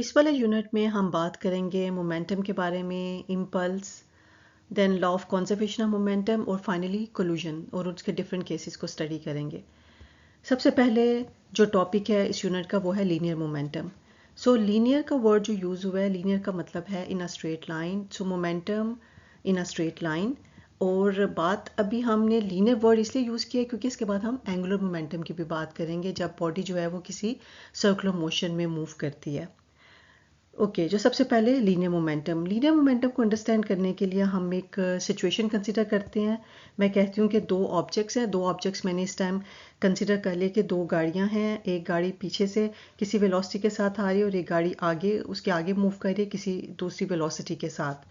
इस वाले यूनिट में हम बात करेंगे मोमेंटम के बारे में, impulse, then law of conservation of momentum और फाइनली कोल्यूजन और उसके डिफरेंट केसेस को स्टडी करेंगे। सबसे पहले जो टॉपिक है इस यूनिट का वो है लीनियर मोमेंटम। सो लीनियर का वर्ड जो यूज़ हुआ है, लीनियर का मतलब है in a straight line, so momentum in a straight line. और बात अभी हमने लीनियर वर्ड इसलिए यूज़ किया है क्योंकि इसके बाद हम एंगुलर मोमेंटम की भी बात करेंगे जब बॉडी जो है वो किसी सर्कुलर मोशन में मूव करती है। ओके, जो सबसे पहले लीनियर मोमेंटम को अंडरस्टैंड करने के लिए हम एक सिचुएशन कंसीडर करते हैं। मैं कहती हूँ कि दो ऑब्जेक्ट्स हैं, दो ऑब्जेक्ट्स मैंने इस टाइम कंसीडर कर लिया कि दो गाड़ियाँ हैं। एक गाड़ी पीछे से किसी वेलोसिटी के साथ आ रही है और एक गाड़ी आगे उसके आगे मूव कर रही है किसी दूसरी वेलोसिटी के साथ।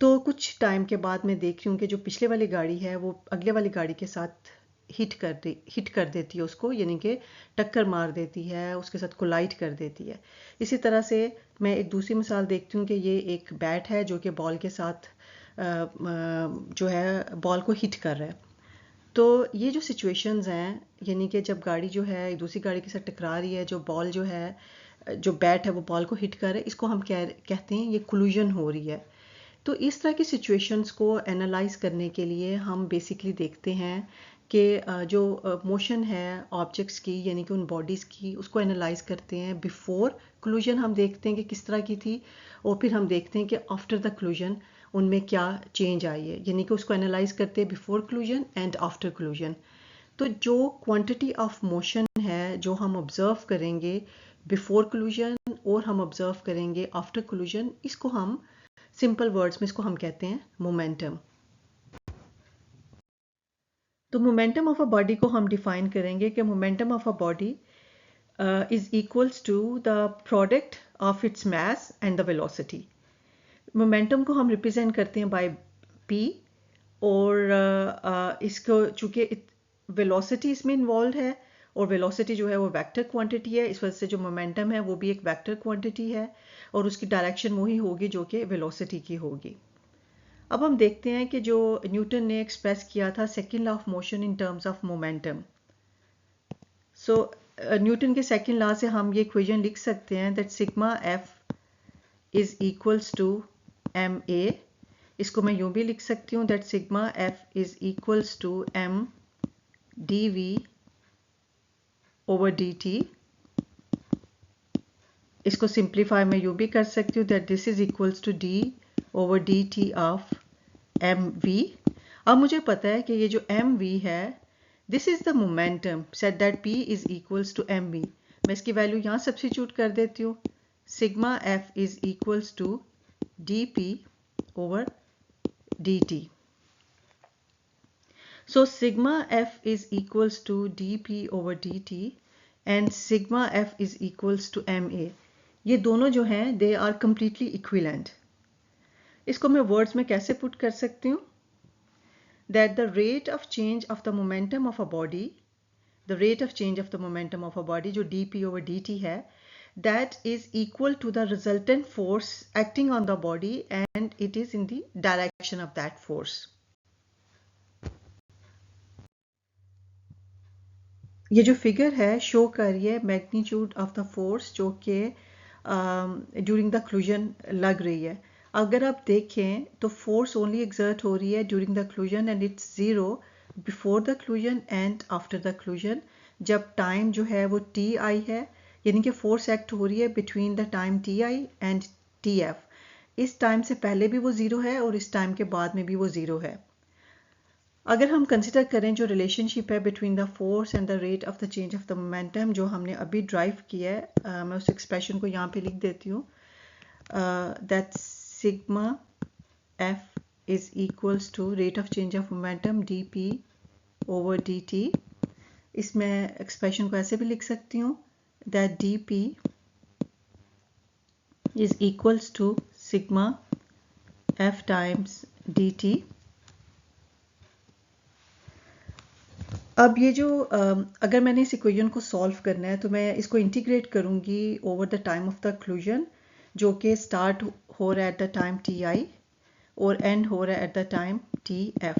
तो कुछ टाइम के बाद मैं देख रही हूँ कि जो पिछले वाली गाड़ी है वो अगले वाली गाड़ी के साथ हिट कर देती है उसको, यानी कि टक्कर मार देती है, उसके साथ कोलाइड कर देती है। इसी तरह से मैं एक दूसरी मिसाल देखती हूँ कि ये एक बैट है जो कि बॉल के साथ जो है बॉल को हिट कर रहा है। तो ये जो सिचुएशंस हैं, यानी कि जब गाड़ी जो है एक दूसरी गाड़ी के साथ टकरा रही है, जो बॉल जो है, जो बैट है वो बॉल को हिट कर रहा है, इसको हम कहते हैं ये कोल्यूजन हो रही है। तो इस तरह की सिचुएशंस को एनालाइज करने के लिए हम बेसिकली देखते हैं कि जो मोशन है ऑब्जेक्ट्स की, यानी कि उन बॉडीज़ की, उसको एनालाइज करते हैं। बिफोर क्लूजन हम देखते हैं कि किस तरह की थी, और फिर हम देखते हैं कि आफ्टर द क्लूजन उनमें क्या चेंज आई है, यानी कि उसको एनालाइज करते हैं बिफोर क्लूजन एंड आफ्टर क्लूजन। तो जो क्वांटिटी ऑफ मोशन है जो हम ऑब्जर्व करेंगे बिफोर क्लूजन और हम ऑब्जर्व करेंगे आफ्टर क्लूजन, इसको हम सिंपल वर्ड्स में इसको हम कहते हैं मोमेंटम। तो मोमेंटम ऑफ अ बॉडी को हम डिफाइन करेंगे कि momentum of a body is equals to the product of its mass and the velocity. Momentum को हम रिप्रेजेंट करते हैं बाय पी, और इसको चूंकि वेलोसिटी इसमें इन्वॉल्व है और वेलोसिटी जो है वो वेक्टर क्वांटिटी है, इस वजह से जो मोमेंटम है वो भी एक वेक्टर क्वांटिटी है और उसकी डायरेक्शन वही होगी जो कि वेलोसिटी की होगी। अब हम देखते हैं कि जो न्यूटन ने एक्सप्रेस किया था second law of motion in terms of momentum. So Newton के सेकेंड लॉ से हम ये इक्वेशन लिख सकते हैं that sigma F is equals to M A. इसको मैं यूं भी लिख सकती हूँ that sigma F is equals to M D V over D T. इसको सिंप्लीफाई मैं यूं भी कर सकती हूँ that this is equals to D over D T of M we. अब मुझे पता है कि ये जो एम वी है, this is the momentum set that P is equals to M V. मैं इसकी वैल्यू यहाँ सब्स्टिट्यूट कर देती हूँ। Sigma F is equals to D P over D T. So sigma F is equals to D P over D T and sigma F is equals to M A. ये दोनों जो हैं they are completely equivalent. इसको मैं words में कैसे put कर सकती हूँ? That the rate of change of the momentum of a body, the rate of change of the momentum of a body जो dp over dt है, that is equal to the resultant force acting on the body and it is in the direction of that force. ये जो figure है show कर रही है magnitude of the force जो कि ड्यूरिंग द क्लूजन लग रही है। अगर आप देखें तो फोर्स ओनली एक्सर्ट हो रही है during the क्लूजन and it's zero before the क्लूजन and after the क्लूजन, जब टाइम जो है वो टी आई है, यानी कि फोर्स एक्ट हो रही है between the time T I and T F. इस टाइम से पहले भी वो ज़ीरो है और इस टाइम के बाद में भी वो ज़ीरो है। अगर हम कंसिडर करें जो रिलेशनशिप है between the force and the rate of the change of the momentum जो हमने अभी ड्राइव किया है, मैं उस एक्सप्रेशन को यहाँ पे लिख देती हूँ that sigma F is equals to rate of change of momentum D P over D T. इसमें एक्सप्रेशन को ऐसे भी लिख सकती हूँ that D P is equals to sigma F times D T. अब ये जो अगर मैंने इस इक्वेशन को सॉल्व करना है तो मैं इसको इंटीग्रेट करूँगी over the time of the क्लूजन जो कि स्टार्ट हो रहा है at the time T I और एंड हो रहा है at the time T F.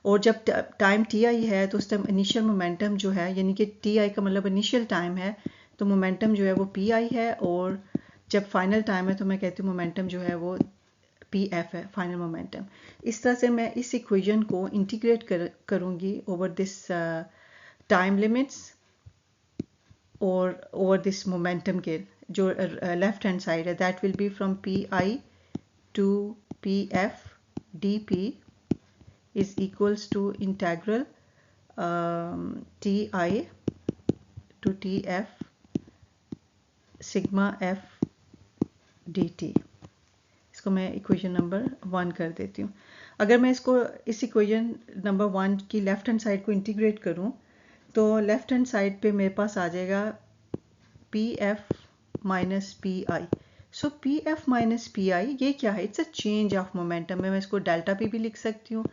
और जब टाइम टी आई है तो उस टाइम इनिशियल मोमेंटम जो है, यानी कि टी आई का मतलब इनिशियल टाइम है, तो मोमेंटम जो है वो पी आई है और जब फाइनल टाइम है तो मैं कहती हूँ मोमेंटम जो है वो पी एफ है, फाइनल मोमेंटम। इस तरह से मैं इस इक्वेशन को इंटीग्रेट करूँगी ओवर दिस टाइम लिमिट्स और ओवर दिस मोमेंटम के जो लेफ्ट हैंड साइड है, that will be from P I to P F D P is equals to integral ti to tf sigma f dt। इसको मैं equation number 1 कर देती हूँ। अगर मैं इसको इस इक्वेशन नंबर 1 की लेफ्ट हैंड साइड को इंटीग्रेट करूँ तो लेफ्ट हैंड साइड पे मेरे पास आ जाएगा पी एफ माइनस पी आई। सो पी एफ माइनस पी आई ये क्या है? It's a change of momentum. मैं इसको डेल्टा पी भी लिख सकती हूँ।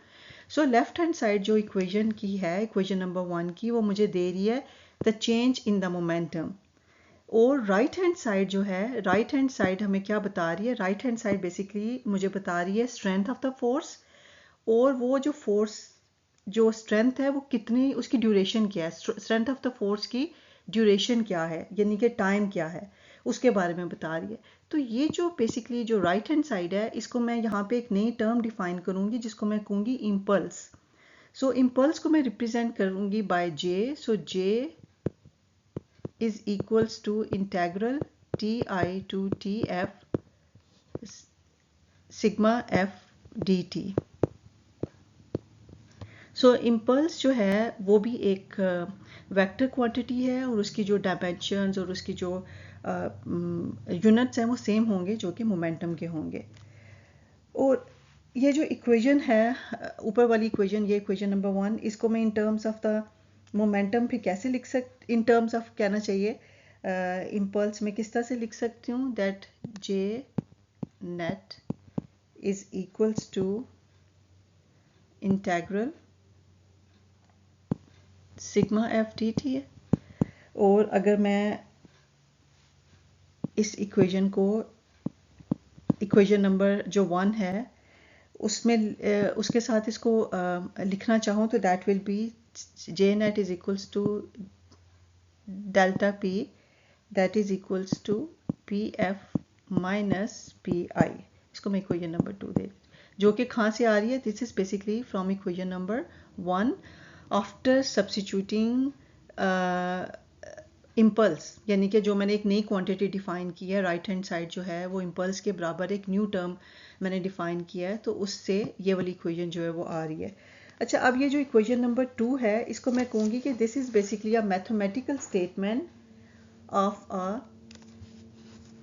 सो लेफ्ट हैंड साइड जो इक्वेशन की है, इक्वेशन नंबर 1 की, वो मुझे दे रही है the change in the momentum. और राइट हैंड साइड जो है, राइट हैंड साइड हमें क्या बता रही है? राइट हैंड साइड बेसिकली मुझे बता रही है स्ट्रेंथ ऑफ द फोर्स, और वो जो फोर्स जो स्ट्रेंथ है वो कितनी, उसकी ड्यूरेशन क्या है, स्ट्रेंथ ऑफ द फोर्स की ड्यूरेशन क्या है, यानी कि टाइम क्या है, उसके बारे में बता रही है। तो ये जो बेसिकली जो राइट हैंड साइड है, इसको मैं यहाँ पे एक नई टर्म डिफाइन करूँगी जिसको मैं कहूँगी इम्पल्स। सो इम्पल्स को मैं रिप्रेजेंट करूँगी by J. So J is equals to integral T I to T F sigma F D T. So impulse जो है वो भी एक वेक्टर क्वांटिटी है, और उसकी जो डायमेंशंस और उसकी जो यूनिट्स हैं वो सेम होंगे जो कि मोमेंटम के होंगे। और ये जो इक्वेशन है ऊपर वाली इक्वेशन, ये इक्वेशन नंबर 1, इसको मैं इन टर्म्स ऑफ द मोमेंटम फिर कैसे लिख सकती, इन टर्म्स ऑफ कहना चाहिए इम्पल्स में किस तरह से लिख सकती हूँ? That J net is equals to integral sigma F D T है। और अगर मैं इस इक्वेशन को, इक्वेशन नंबर जो 1 है उसमें उसके साथ इसको लिखना चाहूँ तो that will be J net is equals to delta P, that is equals to P F minus P I. इसको मैं इक्वेशन नंबर 2 दे, जो कि कहाँ से आ रही है? This is basically from equation number 1 after substituting impulse, यानी कि जो मैंने एक नई क्वांटिटी डिफाइन की है, राइट हैंड साइड जो है वो इम्पल्स के बराबर एक न्यू टर्म मैंने डिफाइन किया है, तो उससे ये वाली इक्वेशन जो है वो आ रही है। अच्छा, अब ये जो इक्वेशन नंबर 2 है, इसको मैं कहूँगी कि this is basically a mathematical statement of a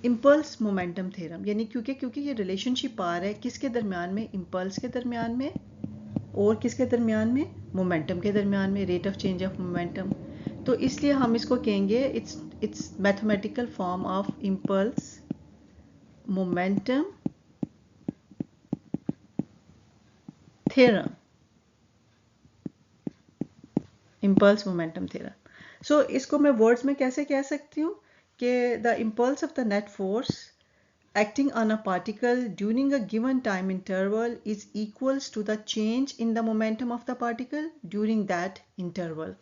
impulse momentum theorem. यानी क्योंकि ये रिलेशनशिप आ रहा है किसके दरमियान में? इम्पल्स के दरमियान में, और किसके दरमियान में? मोमेंटम के दरमियान में, rate of change of momentum. तो इसलिए हम इसको कहेंगे it's mathematical form of impulse momentum theorem, impulse momentum theorem. So इसको मैं वर्ड्स में कैसे कह सकती हूँ कि the impulse of the net force acting on a particle during a given time interval is equals to the change in the momentum of the particle during that interval।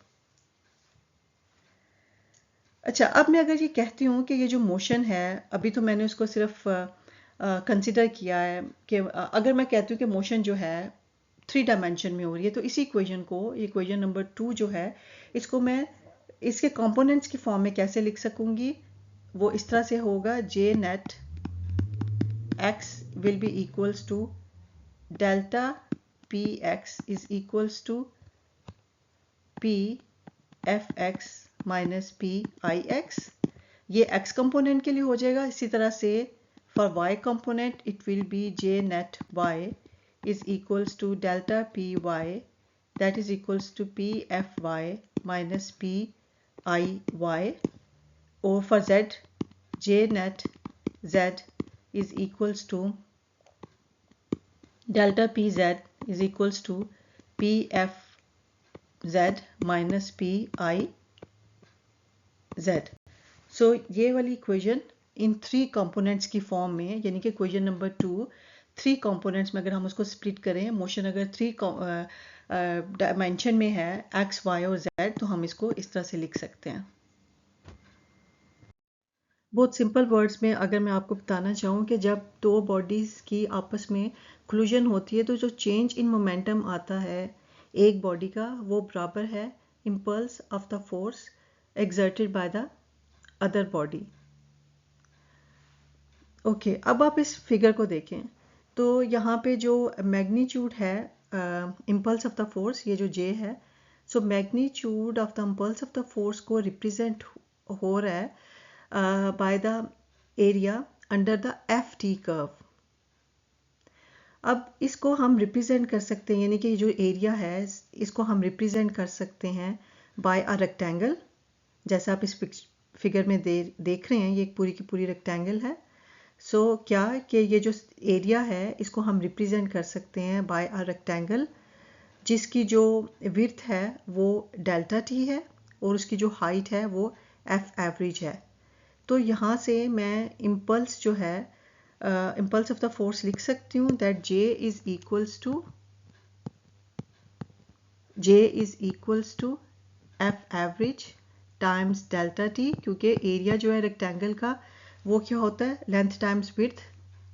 अच्छा, अब मैं अगर ये कहती हूँ कि ये जो मोशन है, अभी तो मैंने उसको सिर्फ कंसिडर किया है कि अगर मैं कहती हूँ कि मोशन जो है 3 डायमेंशन में हो रही है, तो इसी इक्वेशन को, इक्वेशन नंबर 2 जो है, इसको मैं इसके कंपोनेंट्स की फॉर्म में कैसे लिख सकूँगी? वो इस तरह से होगा, जे net x will be equals to delta px is equals to p fx minus p ix। ये x कंपोनेंट के लिए हो जाएगा। इसी तरह से for y component it will be j net y is equals to delta py, that is equals to p fy minus p iy। और for z, j net z is equals to delta pz is equals to pfz minus piz। सो ये वाली equation in 3 components की form में, यानी कि equation number 2 3 components में अगर हम उसको स्प्लिट करें, मोशन अगर 3 डायमेंशन में है, x, y और z, तो हम इसको इस तरह से लिख सकते हैं। बहुत सिंपल वर्ड्स में अगर मैं आपको बताना चाहूँ कि जब दो बॉडीज़ की आपस में कोलिजन होती है तो जो चेंज इन मोमेंटम आता है एक बॉडी का, वो बराबर है impulse of the force exerted by the other body. Okay, अब आप इस फिगर को देखें तो यहाँ पे जो मैग्नीट्यूड है इम्पल्स ऑफ द फोर्स, ये जो जे है, so magnitude of the impulse of the force को रिप्रेजेंट हो रहा है by the area under the F T curve. अब इसको हम रिप्रेजेंट कर सकते हैं, यानी कि जो एरिया है इसको हम रिप्रेजेंट कर सकते हैं बाय अ रेक्टेंगल, जैसा आप इस फिगर में देख रहे हैं, ये एक पूरी की पूरी रेक्टेंगल है। सो क्या कि ये जो एरिया है इसको हम रिप्रेजेंट कर सकते हैं बाय अ रेक्टेंगल जिसकी जो विड्थ है वो डेल्टा टी है और उसकी जो हाइट है वो एफ एवरेज है। तो यहाँ से मैं इम्पल्स जो है इम्पल्स ऑफ द फोर्स लिख सकती हूँ that J is equals to F average times delta T, क्योंकि एरिया जो है रेक्टेंगल का वो क्या होता है लेंथ टाइम्स विड्थ,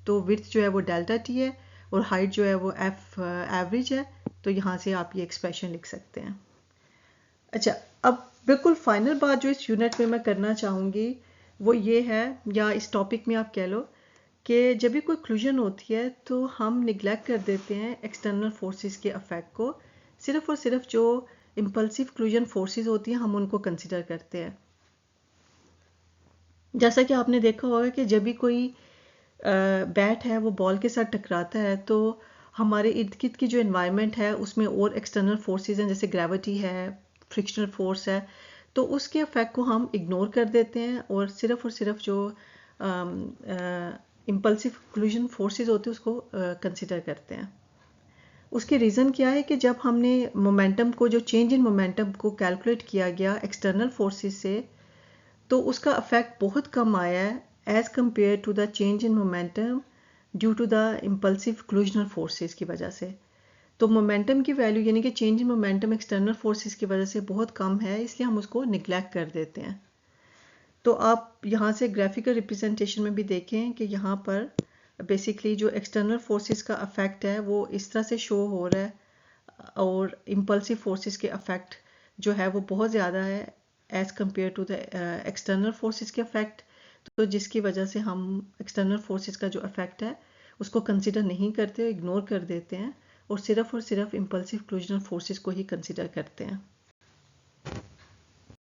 तो विड्थ जो है वो डेल्टा टी है और हाइट जो है वो एफ एवरेज है। तो यहाँ से आप ये एक्सप्रेशन लिख सकते हैं। अच्छा, अब बिल्कुल फाइनल बात जो इस यूनिट में मैं करना चाहूँगी वो ये है, या इस टॉपिक में आप कह लो, कि जब भी कोई क्लूजन होती है तो हम निगलेक्ट कर देते हैं एक्सटर्नल फोर्सेस के अफेक्ट को, सिर्फ और सिर्फ जो इम्पल्सिव क्लूजन फोर्सेस होती हैं हम उनको कंसिडर करते हैं। जैसा कि आपने देखा होगा कि जब भी कोई बैट है वो बॉल के साथ टकराता है तो हमारे इर्द गिर्द की जो एनवायरनमेंट है उसमें और एक्सटर्नल फोर्सेस हैं, जैसे ग्रेविटी है, फ्रिक्शनल फोर्स है, तो उसके इफेक्ट को हम इग्नोर कर देते हैं और सिर्फ जो इम्पल्सिव क्लूजन फोर्सेस होते हैं उसको कंसिडर करते हैं। उसके रीज़न क्या है कि जब हमने मोमेंटम को, जो चेंज इन मोमेंटम को कैलकुलेट किया गया एक्सटर्नल फोर्सेस से, तो उसका इफेक्ट बहुत कम आया है as compare to the change in momentum due to the impulsive collisional forces की वजह से। तो मोमेंटम की वैल्यू यानी कि change in momentum external forces की वजह से बहुत कम है, इसलिए हम उसको निगलेक्ट कर देते हैं। तो आप यहाँ से ग्राफिकल रिप्रेजेंटेशन में भी देखें कि यहाँ पर बेसिकली जो एक्सटर्नल फोर्सेस का अफेक्ट है वो इस तरह से शो हो रहा है और इम्पल्सिव फोर्सेस के अफेक्ट जो है वो बहुत ज़्यादा है as compare to the external forces के अफेक्ट। तो जिसकी वजह से हम एक्सटर्नल फोर्सेस का जो अफेक्ट है उसको कंसिडर नहीं करते, इग्नोर कर देते हैं और सिर्फ इम्पल्सिव क्लूजनल फोर्सेस को ही कंसिडर करते हैं।